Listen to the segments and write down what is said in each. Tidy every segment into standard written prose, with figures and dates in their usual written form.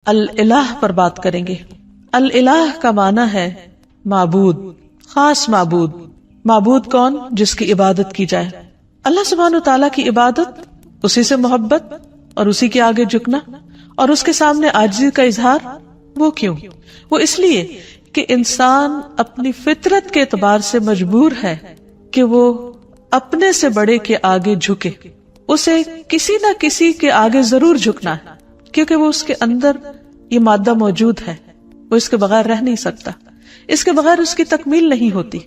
الالہ پر بات کریں گے۔ الالہ کا معنی ہے معبود، خاص معبود۔ معبود کون؟ جس کی عبادت کی جائے۔ اللہ سبحانہ و تعالیٰ کی عبادت، اسی سے محبت اور اسی کے آگے جھکنا اور اس کے سامنے عاجزی کا اظہار۔ وہ کیوں؟ وہ اس لیے کہ انسان اپنی فطرت کے اعتبار سے مجبور ہے کہ وہ اپنے سے بڑے کے آگے جھکے۔ اسے کسی نہ کسی کے آگے ضرور جھکنا ہے، کیونکہ وہ اس کے اندر یہ مادہ موجود ہے، وہ اس کے بغیر رہ نہیں سکتا، اس کے بغیر اس کی تکمیل نہیں ہوتی۔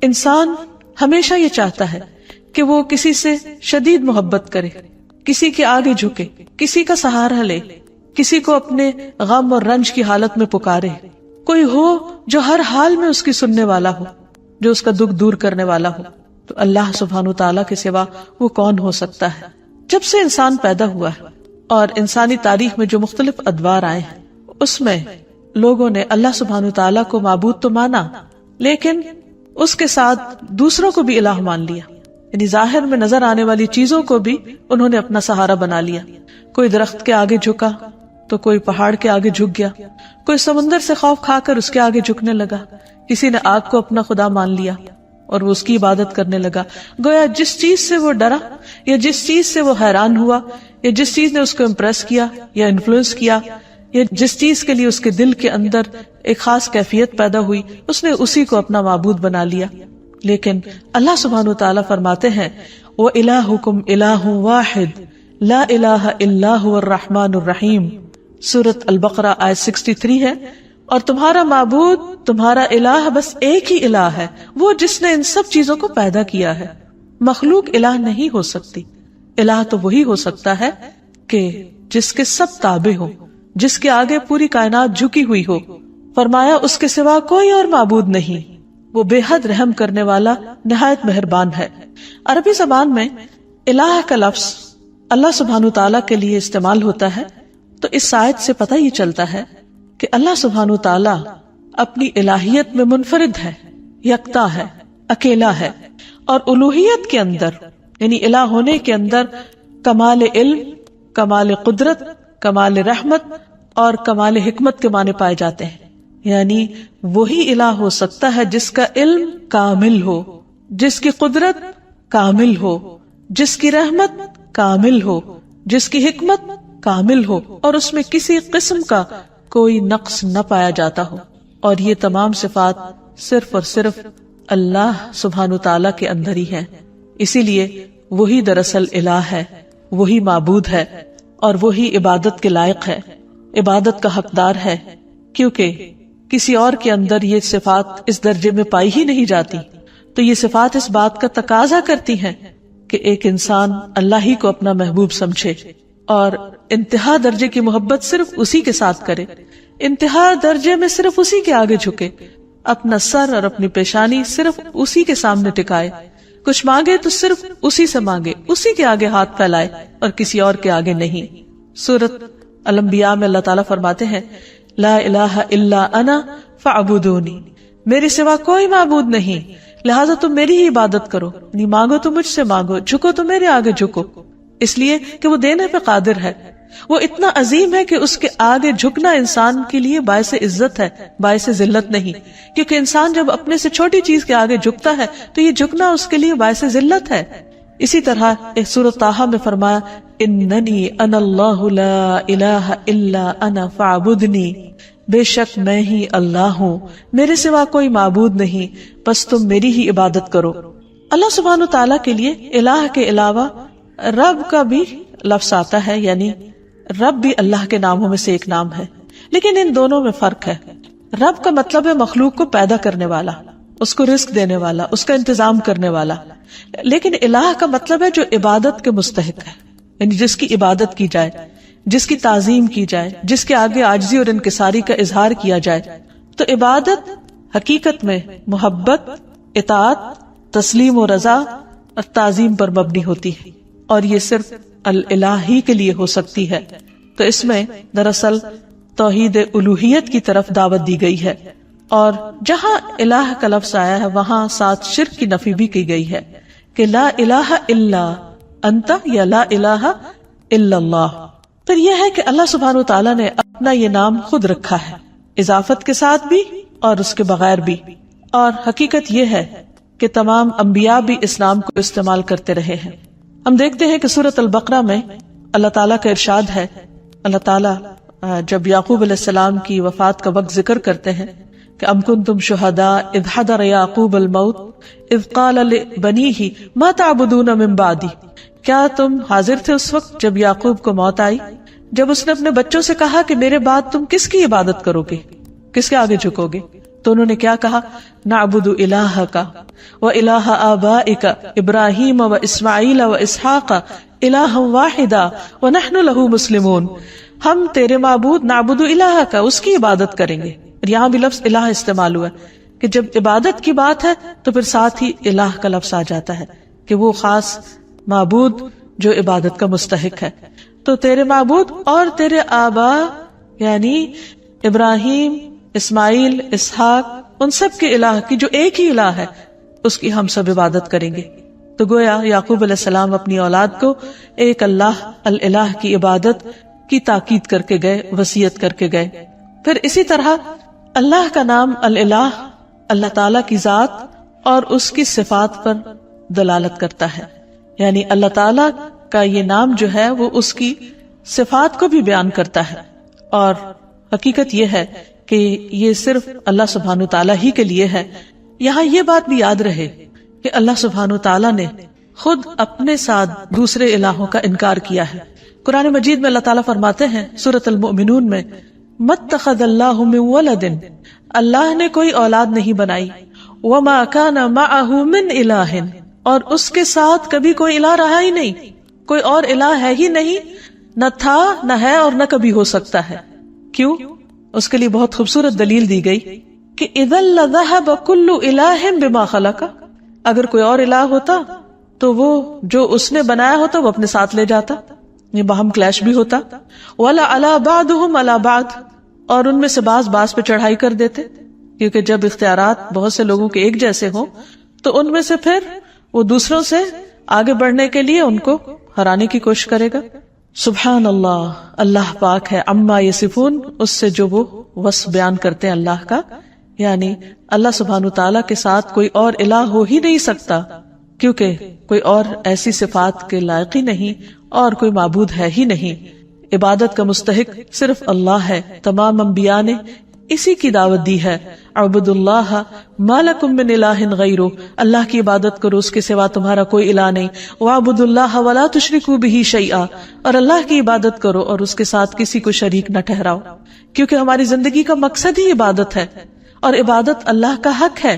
انسان ہمیشہ یہ چاہتا ہے کہ وہ کسی سے شدید محبت کرے، کسی کے آگے جھکے، کسی کا سہارا لے، کسی کو اپنے غم اور رنج کی حالت میں پکارے، کوئی ہو جو ہر حال میں اس کی سننے والا ہو، جو اس کا دکھ دور کرنے والا ہو۔ تو اللہ سبحانہ تعالیٰ کے سوا وہ کون ہو سکتا ہے؟ جب سے انسان پیدا ہوا ہے اور انسانی تاریخ میں جو مختلف ادوار آئے ہیں، اس میں لوگوں نے اللہ سبحانہ تعالیٰ کو معبود تو مانا، لیکن اس کے ساتھ دوسروں کو بھی الہ مان لیا، یعنی ظاہر میں نظر آنے والی چیزوں کو بھی انہوں نے اپنا سہارا بنا لیا۔ کوئی درخت کے آگے جھکا تو کوئی پہاڑ کے آگے جھک گیا، کوئی سمندر سے خوف کھا کر اس کے آگے جھکنے لگا، کسی نے آگ کو اپنا خدا مان لیا اور وہ اس کی عبادت کرنے لگا۔ گویا جس چیز سے وہ ڈرا یا جس چیز سے وہ حیران ہوا یا جس چیز نے اس کو امپریس کیا یا انفلوئنس کیا یا جس چیز کے لیے اس کے دل کے اندر ایک خاص کیفیت پیدا ہوئی، اس نے اسی کو اپنا معبود بنا لیا۔ لیکن اللہ سبحانہ وتعالیٰ فرماتے ہیں وَإِلَٰهُكُمْ إِلَٰهٌ وَاحِدٌ لَا إِلَٰهَ إِلَّا هُوَ الرَّحْمَٰنُ الرَّحِيمُ، سورۃ البقرہ آیت 63 ہے۔ اور تمہارا معبود، تمہارا الہ بس ایک ہی الہ ہے، وہ جس نے ان سب چیزوں کو پیدا کیا ہے۔ مخلوق الہ نہیں ہو سکتی۔ الہ تو وہی ہو سکتا ہے کہ جس کے سب تابع ہو، جس کے آگے پوری کائنات جھکی ہوئی ہو۔ فرمایا اس کے سوا کوئی اور معبود نہیں، وہ بے حد رحم کرنے والا، نہایت مہربان ہے۔ عربی زبان میں الہ کا لفظ اللہ سبحانہ تعالیٰ کے لیے استعمال ہوتا ہے، تو اس آیت سے پتہ یہ چلتا ہے کہ اللہ سبحانہ تعالیٰ اپنی الہیت میں منفرد ہے، یکتا ہے، اکیلا ہے، اور الوہیت کے اندر یعنی الہ ہونے کے اندر کمال علم، کمال قدرت، کمال رحمت اور کمال حکمت کے معنی پائے جاتے ہیں۔ یعنی وہی الہ ہو سکتا ہے جس کا علم کامل ہو، جس کی قدرت کامل ہو، جس کی رحمت کامل ہو، جس کی حکمت کامل ہو، اور اس میں کسی قسم کا کوئی نقص نہ پایا جاتا ہو۔ اور یہ تمام صفات صرف اور صرف اللہ سبحانہ تعالیٰ کے اندر ہی ہیں۔ اسی لیے وہی دراصل الہ ہے، وہی معبود ہے، اور وہی عبادت کے لائق ہے، عبادت کا حقدار ہے، کیونکہ کسی اور کے اندر یہ صفات اس درجے میں پائی ہی نہیں جاتی۔ تو یہ صفات اس بات کا تقاضا کرتی ہیں کہ ایک انسان اللہ ہی کو اپنا محبوب سمجھے اور انتہا درجے کی محبت صرف اسی کے ساتھ کرے، انتہا درجے میں صرف اسی کے آگے جھکے، اپنا سر اور اپنی پیشانی صرف اسی کے سامنے ٹکائے، کچھ مانگے تو صرف اسی سے مانگے، اسی کے آگے ہاتھ پھیلائے اور کسی اور کے آگے نہیں۔ سورۃ الانبیاء میں اللہ تعالیٰ فرماتے ہیں لا الہ الا انا فاعبدونی، میرے سوا کوئی معبود نہیں، لہٰذا تم میری ہی عبادت کرو، نہیں مانگو تو مجھ سے مانگو، جھکو تو میرے آگے جھکو، اس لیے کہ وہ دینے پہ قادر ہے۔ وہ اتنا عظیم ہے کہ اس کے آگے جھکنا انسان کے لیے باعث عزت ہے، باعث ذلت نہیں، کیونکہ انسان جب اپنے سے چھوٹی چیز کے آگے جھکتا ہے تو یہ جھکنا اس کے لیے باعث ذلت ہے۔ اسی طرح ایک سورۃ طٰہٰ میں فرمایا اننی انا اللہ لا الہ الا انا فاعبدنی، بے شک میں ہی اللہ ہوں، میرے سوا کوئی معبود نہیں، بس تم میری ہی عبادت کرو۔ اللہ سبحانہ تعالیٰ کے لیے الہ کے علاوہ رب کا بھی لفظ آتا ہے، یعنی رب بھی اللہ کے ناموں میں سے ایک نام ہے، لیکن ان دونوں میں فرق ہے۔ رب کا مطلب ہے مخلوق کو پیدا کرنے والا، اس کو رزق دینے والا، اس کا انتظام کرنے والا، لیکن الہ کا مطلب ہے جو عبادت کے مستحق ہے، یعنی جس کی عبادت کی جائے، جس کی تعظیم کی جائے، جس کے آگے عاجزی اور انکساری کا اظہار کیا جائے۔ تو عبادت حقیقت میں محبت، اطاعت، تسلیم و رضا اور تعظیم پر مبنی ہوتی ہے، اور یہ صرف الہ ہی کے لیے ہو سکتی ہے۔ تو اس میں دراصل توحید الوہیت کی طرف دعوت دی گئی ہے، اور جہاں الہ کا لفظ آیا ہے وہاں ساتھ شرک کی نفی بھی کی گئی ہے کہ لا الہ الا انت یا لا الہ الا اللہ، پھر یہ ہے کہ اللہ سبحانہ وتعالیٰ نے اپنا یہ نام خود رکھا ہے، اضافت کے ساتھ بھی اور اس کے بغیر بھی، اور حقیقت یہ ہے کہ تمام انبیاء بھی اس نام کو استعمال کرتے رہے ہیں۔ ہم دیکھتے ہیں کہ سورۃ البقرہ میں اللہ تعالیٰ کا ارشاد ہے، اللہ تعالیٰ جب یعقوب علیہ السلام کی وفات کا وقت ذکر کرتے ہیں کہ ام کنتم شہداء اذ حضر یعقوب الموت اذ قال لبنیہ ما تعبدون من بعدی، کیا تم حاضر تھے اس وقت جب یعقوب کو موت آئی، جب اس نے اپنے بچوں سے کہا کہ میرے بعد تم کس کی عبادت کرو گے، کس کے آگے جھکو گے؟ تو انہوں نے کیا کہا؟ نعبد الہک و الہ آبائک ابراہیم و اسماعیل و اسحاق الہا واحدا ونحن لہ مسلمون، ہم تیرے معبود نعبد الہک، اس کی عبادت کریں گے۔ یہاں بھی لفظ الہ استعمال ہوا ہے کہ جب عبادت کی بات ہے تو پھر ساتھ ہی الہ کا لفظ آ جاتا ہے کہ وہ خاص معبود جو عبادت کا مستحق ہے۔ تو تیرے معبود اور تیرے آبا یعنی ابراہیم، اسماعیل، اسحاق، ان سب کے الہ کی جو ایک ہی الہ ہے اس کی ہم سب عبادت کریں گے۔ تو گویا یعقوب علیہ السلام اپنی اولاد کو ایک اللہ الالہ کی عبادت کی تاکید کر کے گئے، وصیت کر کے گئے۔ پھر اسی طرح اللہ کا نام الالہ اللہ تعالی کی ذات اور اس کی صفات پر دلالت کرتا ہے، یعنی اللہ تعالی کا یہ نام جو ہے وہ اس کی صفات کو بھی بیان کرتا ہے، اور حقیقت یہ ہے کہ یہ صرف اللہ سبحانہ تعالیٰ ہی کے لیے ہے۔ یہاں یہ بات بھی یاد رہے کہ اللہ سبحانہ تعالیٰ نے خود اپنے ساتھ دوسرے الہوں کا انکار کیا ہے۔ قرآن مجید میں اللہ تعالیٰ فرماتے ہیں سورۃ المؤمنون میں، مَتَّخَذَ اللَّهُ مِن وَلَدٍ، اللہ نے کوئی اولاد نہیں بنائی، وَمَا كَانَ مَعَهُ مِنْ إِلَٰهٍ، اور اس کے ساتھ کبھی کوئی الہ رہا ہی نہیں، کوئی اور الہ ہے ہی نہیں، نہ تھا نہ ہے اور نہ کبھی ہو سکتا ہے۔ کیوں؟ اس کے لیے بہت خوبصورت دلیل دی گئی کہ اِذًا لَذَهَبَ كُلُّ إِلَٰهٍ بِمَا خَلَقَ، اگر کوئی اور الہ ہوتا تو وہ جو اس نے بنایا ہوتا وہ اپنے ساتھ لے جاتا، یہ باہم کلیش بھی ہوتا۔ وَلَا عَلَىٰ بَعْضُهُمْ عَلَىٰ بَعْضٍ، اور ان میں سے بعض پہ چڑھائی کر دیتے، کیونکہ جب اختیارات بہت سے لوگوں کے ایک جیسے ہوں تو ان میں سے پھر وہ دوسروں سے آگے بڑھنے کے لیے ان کو ہرانے کی کوشش کرے گا۔ سبحان اللہ، اللہ پاک ہے عما یصفون، اس سے جو وہ وصف بیان کرتے ہیں اللہ کا، یعنی اللہ سبحانہ تعالیٰ کے ساتھ کوئی اور الہ ہو ہی نہیں سکتا، کیونکہ کوئی اور ایسی صفات کے لائق ہی نہیں اور کوئی معبود ہے ہی نہیں۔ عبادت کا مستحق صرف اللہ ہے۔ تمام انبیاء نے اسی کی دعوت دی ہے، اعبدوا اللہ ما لکم من الہ غیرہ، اللہ کی عبادت کرو، اس کے سوا تمہارا کوئی الہ نہیں، واعبدوا اللہ ولا تشرکوا بہ شیئا، اور اللہ کی عبادت کرو اور اس کے ساتھ کسی کو شریک نہ ٹھہراؤ، کیونکہ ہماری زندگی کا مقصد ہی عبادت ہے اور عبادت اللہ کا حق ہے،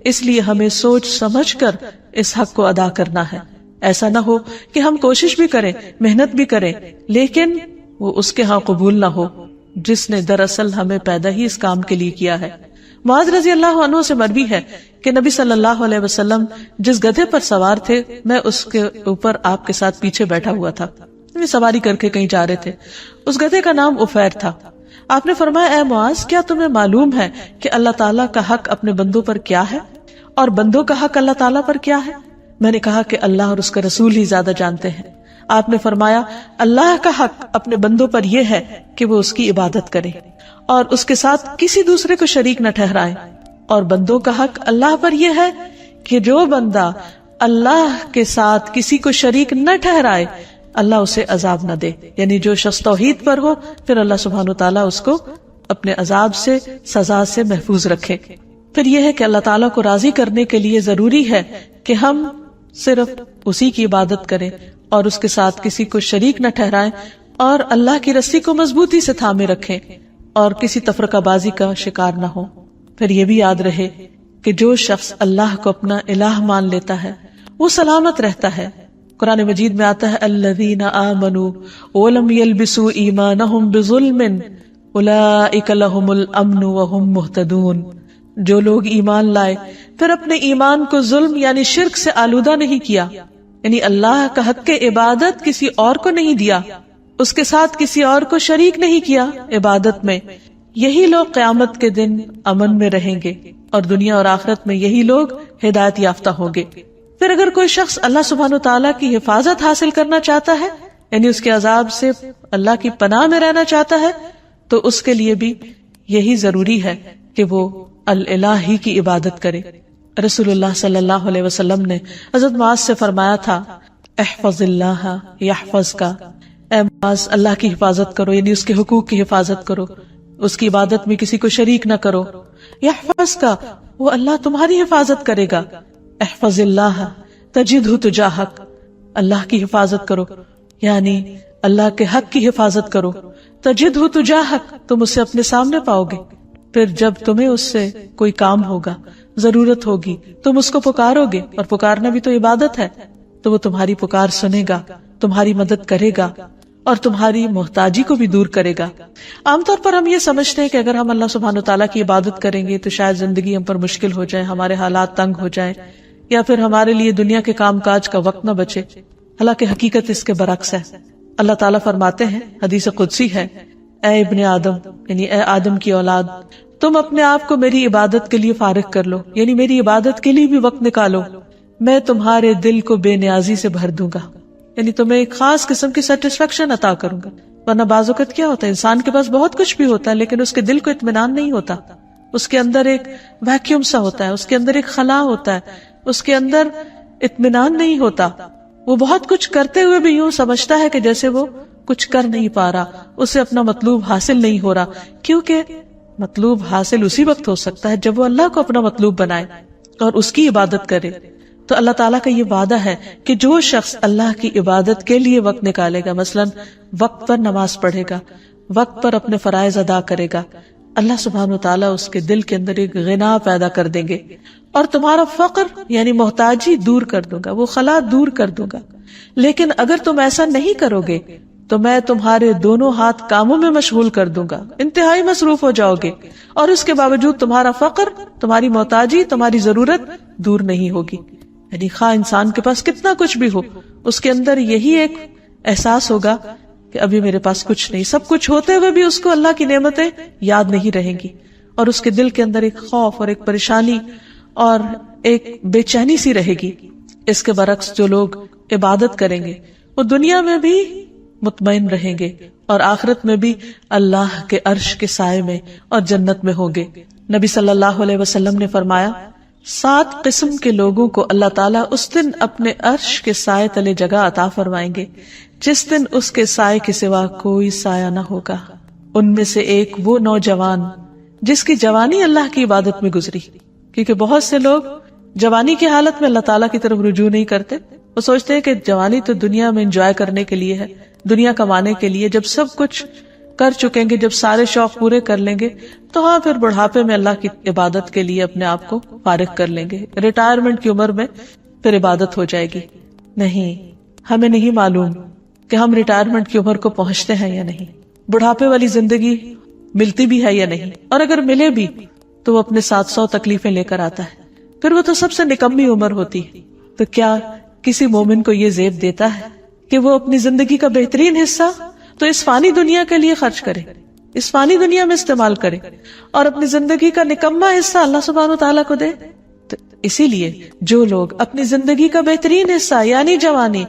اس لیے ہمیں سوچ سمجھ کر اس حق کو ادا کرنا ہے۔ ایسا نہ ہو کہ ہم کوشش بھی کریں، محنت بھی کریں، لیکن وہ اس کے ہاں قبول نہ ہو جس نے دراصل ہمیں پیدا ہی اس کام کے لیے کیا ہے۔ معاذ رضی اللہ عنہ سے مروی ہے کہ نبی صلی اللہ علیہ وسلم جس گدھے پر سوار تھے میں اس کے اوپر آپ کے ساتھ پیچھے بیٹھا ہوا تھا، سواری کر کے کہیں جا رہے تھے۔ اس گدھے کا نام عفیر تھا۔ آپ نے فرمایا، اے معاذ، کیا تمہیں معلوم ہے کہ اللہ تعالیٰ کا حق اپنے بندوں پر کیا ہے اور بندوں کا حق اللہ تعالیٰ پر کیا ہے؟ میں نے کہا کہ اللہ اور اس کا رسول ہی زیادہ جانتے ہیں۔ آپ نے فرمایا، اللہ کا حق اپنے بندوں پر یہ ہے کہ وہ اس کی عبادت کرے اور اس کے ساتھ کسی دوسرے کو شریک نہ ٹھہرائے، اور بندوں کا حق اللہ پر یہ ہے کہ جو بندہ اللہ کے ساتھ کسی کو شریک نہ ٹھہرائے اللہ اسے عذاب نہ دے، یعنی جو شخص توحید پر ہو پھر اللہ سبحانہ تعالیٰ اس کو اپنے عذاب سے، سزا سے محفوظ رکھے۔ پھر یہ ہے کہ اللہ تعالیٰ کو راضی کرنے کے لیے ضروری ہے کہ ہم صرف اسی کی عبادت کریں اور اس کے ساتھ کسی کو شریک نہ ٹھہرائیں، اور اللہ کی رسی کو مضبوطی سے تھامے رکھیں اور کسی تفرقہ بازی کا شکار نہ ہو۔ پھر یہ بھی یاد رہے کہ جو شخص اللہ کو اپنا الہ مان لیتا ہے وہ سلامت رہتا ہے۔ قرآن مجید میں آتا ہے، الذین آمنوا ولم یلبسوا ایمانہم بظلم اولئک لہم الامن وہم مہتدون، جو لوگ ایمان لائے پھر اپنے ایمان کو ظلم یعنی شرک سے آلودہ نہیں کیا، یعنی اللہ کا حق کے عبادت کسی اور کو نہیں دیا، اس کے ساتھ کسی اور کو شریک نہیں کیا عبادت میں، یہی لوگ قیامت کے دن امن میں رہیں گے اور دنیا اور آخرت میں یہی لوگ ہدایت یافتہ ہوں گے۔ پھر اگر کوئی شخص اللہ سبحانہ تعالیٰ کی حفاظت حاصل کرنا چاہتا ہے یعنی اس کے عذاب سے اللہ کی پناہ میں رہنا چاہتا ہے تو اس کے لیے بھی یہی ضروری ہے کہ وہ الہ ہی کی عبادت کرے. رسول اللہ صلی اللہ علیہ وسلم نے حضرت معاذ سے فرمایا تھا احفظ اللہ یحفظ کا، اے معاذ اللہ کی حفاظت کرو، یعنی اس کے حقوق کی حفاظت کرو، اس کی عبادت میں کسی کو شریک نہ کرو. یحفظ کا، وہ اللہ تمہاری حفاظت کرے گا. احفظ اللہ تجدہ تجاہک، اللہ کی حفاظت کرو یعنی اللہ کے حق کی حفاظت کرو. تجدہ تجاہک، تم اسے اپنے سامنے پاؤ گے. پھر جب تمہیں اس سے کوئی کام ہوگا، ضرورت ہوگی، تم اس کو پکارو گے، اور پکارنا بھی تو عبادت ہے، تو وہ تمہاری پکار سنے گا، تمہاری مدد کرے گا اور تمہاری محتاجی کو بھی دور کرے گا. عام طور پر ہم یہ سمجھتے ہیں کہ اگر ہم اللہ سبحانہ تعالیٰ کی عبادت کریں گے تو شاید زندگی ہم پر مشکل ہو جائے، ہمارے حالات تنگ ہو جائیں، یا پھر ہمارے لیے دنیا کے کام کاج کا وقت نہ بچے. حالانکہ حقیقت اس کے برعکس ہے. اللہ تعالیٰ فرماتے ہیں، حدیث قدسی ہے، اے ابن آدم، یعنی اے آدم کی اولاد، تم اپنے آپ کو میری عبادت کے لیے فارغ کر لو، یعنی میری عبادت کے لیے بھی وقت نکالو، میں تمہارے دل کو بے نیازی سے بھر دوں گا، یعنی تمہیں ایک خاص قسم کی سیٹسفیکشن عطا کروں گا. ورنہ بعض اوقات کیا ہوتا ہے، انسان کے پاس بہت کچھ بھی ہوتا ہے لیکن اس کے دل کو اطمینان نہیں ہوتا، اس کے اندر ایک ویکیوم سا ہوتا ہے، اس کے اندر ایک خلا ہوتا ہے، اس کے اندر اطمینان نہیں ہوتا. وہ بہت کچھ کرتے ہوئے بھی یوں سمجھتا ہے کہ جیسے وہ کچھ کر نہیں پا رہا، اسے اپنا مطلوب حاصل نہیں ہو رہا، کیونکہ مطلوب حاصل اسی وقت ہو سکتا ہے جب وہ اللہ کو اپنا مطلوب بنائے اور اس کی عبادت کرے. تو اللہ تعالیٰ کا یہ وعدہ ہے کہ جو شخص اللہ کی عبادت کے لیے وقت نکالے گا، مثلا وقت پر نماز پڑھے گا، وقت پر اپنے فرائض ادا کرے گا، اللہ سبحانہ وتعالیٰ اس کے دل کے اندر ایک غنا پیدا کر دیں گے اور تمہارا فقر یعنی محتاجی دور کر دوں گا، وہ خلا دور کر دوں گا. لیکن اگر تم ایسا نہیں کرو گے تو میں تمہارے دونوں ہاتھ کاموں میں مشغول کر دوں گا، انتہائی مصروف ہو جاؤ گے، اور اس کے باوجود تمہارا فقر، تمہاری محتاجی، تمہاری ضرورت دور نہیں ہوگی. یعنی خواہ انسان کے پاس کتنا کچھ بھی ہو، اس کے اندر یہی ایک احساس ہوگا کہ ابھی میرے پاس کچھ نہیں. سب کچھ ہوتے ہوئے بھی اس کو اللہ کی نعمتیں یاد نہیں رہیں گی، اور اس کے دل کے اندر ایک خوف اور ایک پریشانی اور ایک بے چینی سی رہے گی. اس کے برعکس جو لوگ عبادت کریں گے وہ دنیا میں بھی مطمئن رہیں گے اور آخرت میں بھی اللہ کے عرش کے سائے میں اور جنت میں ہوں گے. نبی صلی اللہ علیہ وسلم نے فرمایا 7 قسم کے لوگوں کو اللہ تعالیٰ اس دن اپنے عرش کے سائے تلے جگہ عطا فرمائیں گے جس دن اس کے سائے کے سوا کوئی سایہ نہ ہوگا. ان میں سے ایک وہ نوجوان جس کی جوانی اللہ کی عبادت میں گزری، کیونکہ بہت سے لوگ جوانی کی حالت میں اللہ تعالیٰ کی طرف رجوع نہیں کرتے. وہ سوچتے ہیں کہ جوانی تو دنیا میں انجوائے کرنے کے لیے ہے، دنیا کمانے کے لیے، جب سب کچھ کر چکیں گے، جب سارے شوق پورے کر لیں گے تو ہاں پھر بڑھاپے میں اللہ کی عبادت کے لیے اپنے آپ کو فارغ کر لیں گے، ریٹائرمنٹ کی عمر میں پھر عبادت ہو جائے گی. نہیں، ہمیں نہیں معلوم کہ ہم ریٹائرمنٹ کی عمر کو پہنچتے ہیں یا نہیں، بڑھاپے والی زندگی ملتی بھی ہے یا نہیں، اور اگر ملے بھی تو وہ اپنے 700 تکلیفیں لے کر آتا ہے، پھر وہ تو سب سے نکمی عمر ہوتی. تو کیا کسی مومن کو یہ زیب دیتا ہے کہ وہ اپنی زندگی کا بہترین حصہ تو اس فانی دنیا کے لیے خرچ کرے، اس فانی دنیا میں استعمال کرے، اور اپنی زندگی کا نکما حصہ اللہ سبحانہ وتعالیٰ کو دے؟ تو اسی لیے جو لوگ اپنی زندگی کا بہترین حصہ یعنی جوانی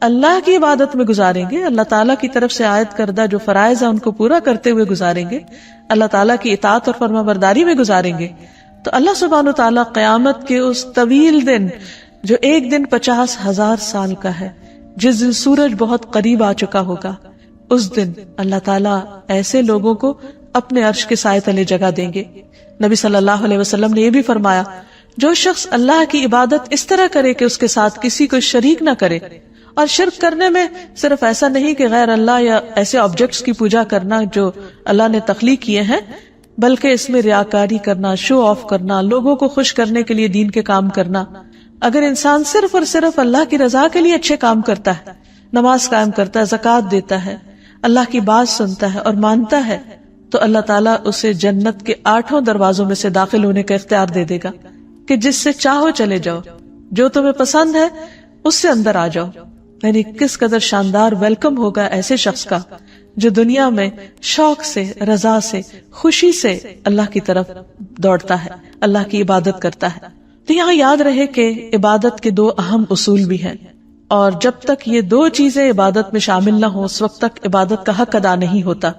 اللہ کی عبادت میں گزاریں گے، اللہ تعالیٰ کی طرف سے عائد کردہ جو فرائض ہیں ان کو پورا کرتے ہوئے گزاریں گے، اللہ تعالیٰ کی اطاعت اور فرما برداری میں گزاریں گے، تو اللہ سبحانہ وتعالیٰ قیامت کے اس طویل دن جو ایک دن 50,000 سال کا ہے، جس دن سورج بہت قریب آ چکا ہوگا، اس دن اللہ تعالیٰ ایسے لوگوں کو اپنے عرش کے سائے تلے جگہ دیں گے. نبی صلی اللہ علیہ وسلم نے یہ بھی فرمایا، جو شخص اللہ کی عبادت اس طرح کرے کہ اس کے ساتھ کسی کو شریک نہ کرے، اور شرک کرنے میں صرف ایسا نہیں کہ غیر اللہ یا ایسے آبجیکٹس کی پوجا کرنا جو اللہ نے تخلیق کیے ہیں، بلکہ اس میں ریاکاری کرنا، شو آف کرنا، لوگوں کو خوش کرنے کے لیے دین کے کام کرنا. اگر انسان صرف اور صرف اللہ کی رضا کے لیے اچھے کام کرتا ہے، نماز قائم کرتا ہے، زکوٰۃ دیتا ہے، اللہ کی بات سنتا ہے اور مانتا ہے، تو اللہ تعالیٰ اسے جنت کے 8 دروازوں میں سے داخل ہونے کا اختیار دے دے گا کہ جس سے چاہو چلے جاؤ، جو تمہیں پسند ہے اس سے اندر آ جاؤ. یعنی کس قدر شاندار ویلکم ہوگا ایسے شخص کا جو دنیا میں شوق سے، رضا سے، خوشی سے اللہ کی طرف دوڑتا ہے، اللہ کی عبادت کرتا ہے. تو یہاں یاد رہے کہ عبادت کے 2 اہم اصول بھی ہیں. اور جب تک یہ دو چیزیں عبادت میں شامل نہ ہوں اس وقت تک عبادت کا حق ادا نہیں ہوتا۔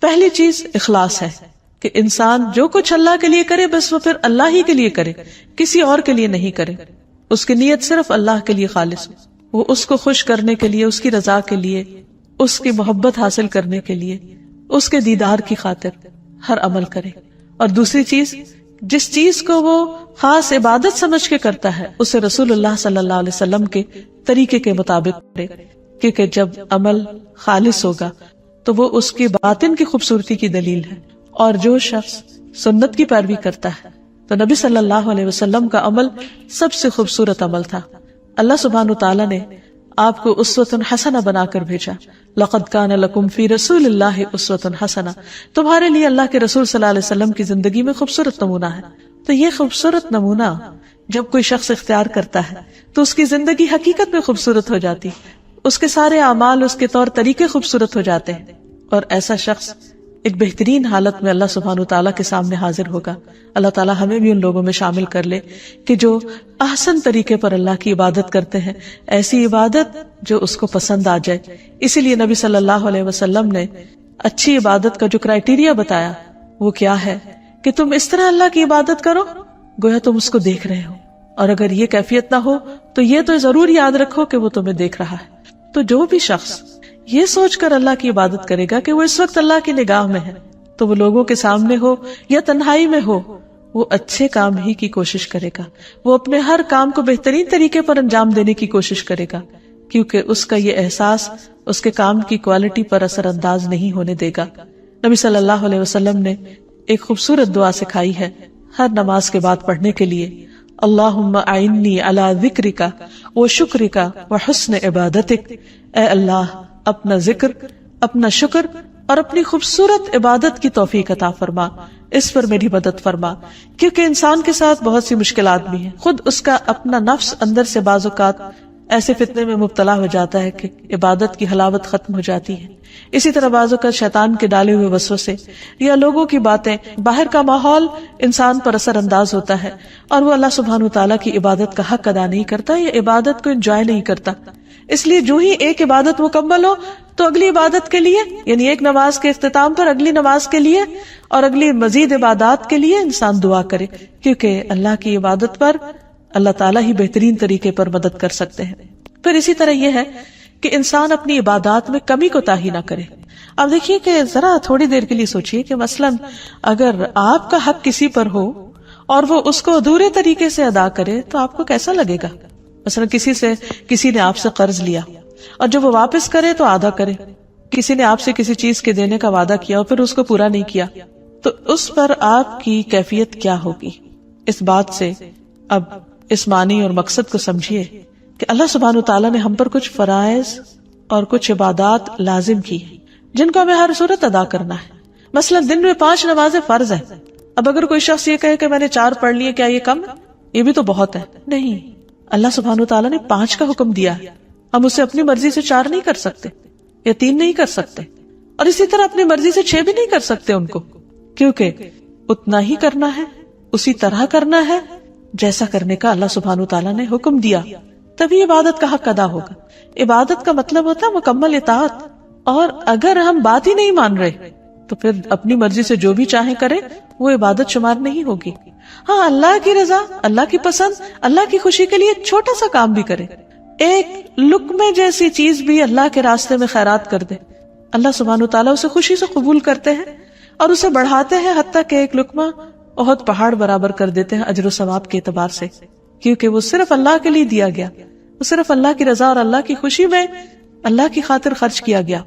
پہلی چیز اخلاص ہے کہ انسان جو کچھ اللہ کے لیے کرے بس وہ پھر اللہ ہی کے لیے کرے، کسی اور کے لیے نہیں کرے، اس کی نیت صرف اللہ کے لیے خالص ہو، وہ اس کو خوش کرنے کے لیے، اس کی رضا کے لیے، اس کی محبت حاصل کرنے کے لیے، اس کے دیدار کی خاطر ہر عمل کرے۔ اور دوسری چیز، جس چیز کو وہ خاص عبادت سمجھ کے کرتا ہے اسے رسول اللہ صلی اللہ علیہ وسلم کے طریقے کے مطابق کرے، کیونکہ جب عمل خالص ہوگا تو وہ اس کی باطن کی خوبصورتی کی دلیل ہے۔ اور جو شخص سنت کی پیروی کرتا ہے تو نبی صلی اللہ علیہ وسلم کا عمل سب سے خوبصورت عمل تھا۔ اللہ سبحانہ وتعالی نے آپ کو اسوۃ حسنہ بنا کر بھیجا، لقد کان لکم فی رسول اللہ اسوۃ حسنہ، تمہارے لیے اللہ کے رسول صلی اللہ علیہ وسلم کی زندگی میں خوبصورت نمونہ ہے۔ تو یہ خوبصورت نمونہ جب کوئی شخص اختیار کرتا ہے تو اس کی زندگی حقیقت میں خوبصورت ہو جاتی، اس کے سارے اعمال، اس کے طور طریقے خوبصورت ہو جاتے ہیں، اور ایسا شخص ایک بہترین حالت میں اللہ سبحانہ وتعالیٰ کے سامنے حاضر ہوگا۔ اللہ تعالیٰ ہمیں بھی ان لوگوں میں شامل کر لے کہ جو احسن طریقے پر اللہ کی عبادت کرتے ہیں، ایسی عبادت جو اس کو پسند آ جائے۔ اسی لیے نبی صلی اللہ علیہ وسلم نے اچھی عبادت کا جو کرائیٹیریا بتایا وہ کیا ہے کہ تم اس طرح اللہ کی عبادت کرو گویا تم اس کو دیکھ رہے ہو، اور اگر یہ کیفیت نہ ہو تو یہ تو ضرور یاد رکھو کہ وہ تمہیں دیکھ رہا ہے۔ تو جو بھی شخص یہ سوچ کر اللہ کی عبادت کرے گا کہ وہ اس وقت اللہ کی نگاہ میں ہے، تو وہ لوگوں کے سامنے ہو یا تنہائی میں ہو، وہ اچھے کام ہی کی کوشش کرے گا، وہ اپنے ہر کام کو بہترین طریقے پر انجام دینے کی کوشش کرے گا، کیونکہ اس کا یہ احساس اس کے کام کی کوالٹی پر اثر انداز نہیں ہونے دے گا۔ نبی صلی اللہ علیہ وسلم نے ایک خوبصورت دعا سکھائی ہے ہر نماز کے بعد پڑھنے کے لیے، اللہم اعنی علی ذکرک و شکرک و حسن عبادتک، اے اللہ اپنا ذکر، اپنا شکر اور اپنی خوبصورت عبادت کی توفیق عطا فرما، اس پر میری مدد فرما، کیونکہ انسان کے ساتھ بہت سی مشکلات بھی ہیں، خود اس کا اپنا نفس اندر سے بعض اوقات ایسے فتنے میں مبتلا ہو جاتا ہے کہ عبادت کی حلاوت ختم ہو جاتی ہے۔ اسی طرح بعض اوقات شیطان کے ڈالے ہوئے وسوسے یا لوگوں کی باتیں، باہر کا ماحول انسان پر اثر انداز ہوتا ہے اور وہ اللہ سبحانہ وتعالیٰ کی عبادت کا حق ادا نہیں کرتا یا عبادت کو انجوائے نہیں کرتا۔ اس لیے جو ہی ایک عبادت مکمل ہو تو اگلی عبادت کے لیے، یعنی ایک نماز کے اختتام پر اگلی نماز کے لیے اور اگلی مزید عبادات کے لیے انسان دعا کرے، کیونکہ اللہ کی عبادت پر اللہ تعالیٰ ہی بہترین طریقے پر مدد کر سکتے ہیں۔ پھر اسی طرح یہ ہے کہ انسان اپنی عبادات میں کمی کوتاہی نہ کرے۔ اب دیکھیے کہ ذرا تھوڑی دیر کے لیے سوچئے کہ مثلاً اگر آپ کا حق کسی پر ہو اور وہ اس کو ادھورے طریقے سے ادا کرے تو آپ کو کیسا لگے گا؟ مثلا کسی نے آپ سے قرض لیا اور جب وہ واپس کرے تو آدھا کرے، کسی نے آپ سے کسی چیز کے دینے کا وعدہ کیا اور پھر اس کو پورا نہیں کیا، تو اس پر آپ کی کیفیت کیا ہوگی؟ اس بات سے اب اس معنی اور مقصد کو سمجھیے کہ اللہ سبحانہ وتعالیٰ نے ہم پر کچھ فرائض اور کچھ عبادات لازم کی ہیں جن کو ہمیں ہر صورت ادا کرنا ہے۔ مثلا دن میں 5 نمازیں فرض ہیں۔ اب اگر کوئی شخص یہ کہے کہ میں نے 4 پڑھ لیے، کیا یہ کم ہے؟ یہ بھی تو بہت ہے۔ نہیں، اللہ سبحانہ وتعالیٰ نے 5 کا حکم دیا ہے، ہم اسے اپنی مرضی سے 4 نہیں کر سکتے یا 3 نہیں کر سکتے، اور اسی طرح اپنی مرضی سے 6 بھی نہیں کر سکتے ان کو، کیونکہ اتنا ہی کرنا ہے، اسی طرح کرنا ہے جیسا کرنے کا اللہ سبحانہ وتعالیٰ نے حکم دیا، تبھی عبادت کا حق ادا ہوگا۔ عبادت کا مطلب ہوتا ہے مکمل اطاعت، اور اگر ہم بات ہی نہیں مان رہے تو پھر اپنی مرضی سے جو بھی چاہیں کریں وہ عبادت شمار نہیں ہوگی۔ ہاں، اللہ کی رضا، اللہ کی پسند، اللہ کی خوشی کے لیے چھوٹا سا کام بھی کرے، ایک لقمے جیسی چیز بھی اللہ کے راستے میں خیرات کر دے، اللہ سبحانہ وتعالیٰ اسے خوشی سے قبول کرتے ہیں اور اسے بڑھاتے ہیں، حتیٰ کہ ایک لقمہ بہت پہاڑ برابر کر دیتے ہیں اجر و ثواب کے اعتبار سے، کیونکہ وہ صرف اللہ کے لیے دیا گیا، وہ صرف اللہ کی رضا اور اللہ کی خوشی میں اللہ کی خاطر خرچ کیا گیا،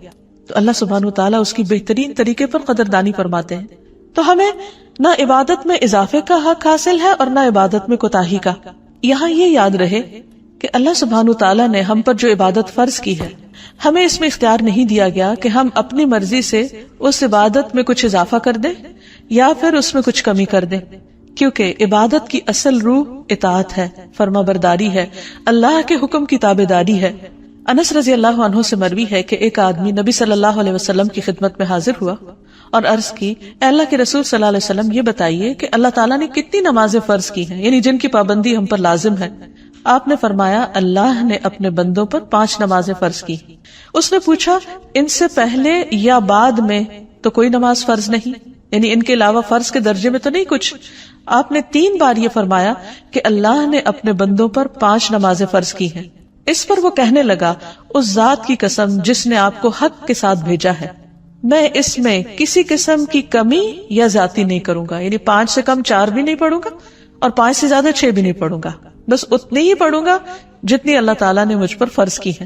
تو اللہ سبحانہ وتعالیٰ اس کی بہترین طریقے پر قدردانی فرماتے ہیں۔ تو ہمیں نہ عبادت میں اضافے کا حق حاصل ہے اور نہ عبادت میں کوتاہی کا۔ یہاں یہ یاد رہے کہ اللہ سبحانہ وتعالیٰ نے ہم پر جو عبادت فرض کی ہے، ہمیں اس میں اختیار نہیں دیا گیا کہ ہم اپنی مرضی سے اس عبادت میں کچھ اضافہ کر دیں یا پھر اس میں کچھ کمی کر دیں، کیونکہ عبادت کی اصل روح اطاعت ہے، فرما برداری ہے، اللہ کے حکم کی تابع داری ہے۔ انس رضی اللہ عنہ سے مروی ہے کہ ایک آدمی نبی صلی اللہ علیہ وسلم کی خدمت میں حاضر ہوا اور عرض کی، اے اللہ کے رسول صلی اللہ علیہ وسلم، یہ بتائیے کہ اللہ تعالیٰ نے کتنی نمازیں فرض کی ہیں، یعنی جن کی پابندی ہم پر لازم ہے۔ آپ نے فرمایا اللہ نے اپنے بندوں پر 5 نمازیں فرض کی. اس نے پوچھا ان سے پہلے یا بعد میں تو کوئی نماز فرض نہیں، یعنی ان کے علاوہ فرض کے درجے میں تو نہیں کچھ. آپ نے 3 بار یہ فرمایا کہ اللہ نے اپنے بندوں پر 5 نمازیں فرض کی ہیں. اس پر وہ کہنے لگا اس ذات کی قسم جس نے آپ کو حق کے ساتھ بھیجا ہے، میں اس میں کسی قسم کی کمی یا زیادتی نہیں کروں گا، یعنی 5 سے کم 4 بھی نہیں پڑھوں گا اور 5 سے زیادہ 6 بھی نہیں پڑھوں گا، بس اتنی ہی پڑھوں گا جتنی اللہ تعالیٰ نے مجھ پر فرض کی ہے.